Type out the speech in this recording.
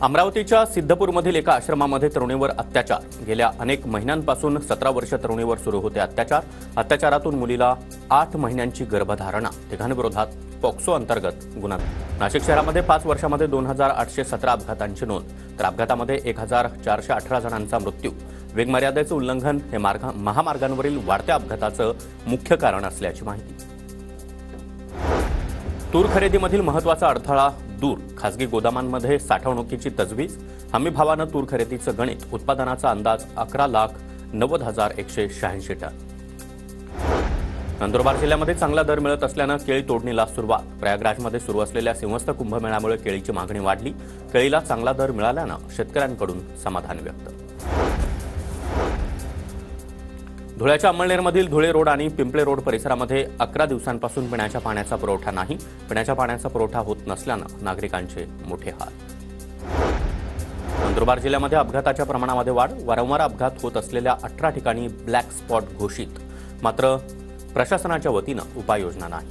अमरावतीच्या सिद्धपूरमधील एका आश्रमामध्ये तरुणीवर अत्याचार। गेल्या अनेक महिन्यांपासून 17 वर्षीय तरुणीवर सुरू होते अत्याचार। अत्याचारातून मुलीला 8 महिन्यांची गर्भधारणा। तिघांविरोधात पॉक्सो अंतर्गत गुन्हा। नाशिक शहरामध्ये 5 वर्षांमध्ये 2817 अपघातांची नोंद, तर अपघातामध्ये 1418 जणांचा मृत्यू। वेगमर्यादेचे उल्लंघन हे महामार्गांवरील वाढत्या अपघाताचं मुख्य कारण असल्याची माहिती। तूर खरेदीमधील महत्त्वाचा अडथळा दूर। खासगी गोदामांमध्ये साठवणुकीची तजवीज। हमीभावानं तूर खरेदीचं गणित। उत्पादनाचा अंदाज 11,90,186 टन। नंदुरबार जिल्ह्यामध्ये चांगला दर मिळत असल्यानं केळी तोडणीला सुरुवात। प्रयागराजमध्ये सुरू असलेल्या सिंहस्थ कुंभमेळ्यामुळे केळीची मागणी वाढली। केळीला चांगला दर मिळाल्यानं शेतकऱ्यांकडून समाधान व्यक्त। धुळ्याच्या अंमळनेरमधील धुळे रोड आणि पिंपळे रोड परिसरामध्ये 11 दिवसांपासून पिण्याच्या पाण्याचा पुरवठा नाही। पिण्याच्या पाण्याचा पुरवठा होत नसल्यानं नागरिकांचे मोठे हाल। नंदुरबार जिल्ह्यामध्ये अपघाताच्या प्रमाणामध्ये वाढ। वारंवार अपघात होत असलेल्या 18 ठिकाणी ब्लॅक स्पॉट घोषित, मात्र प्रशासनाच्या वतीनं उपाययोजना नाही।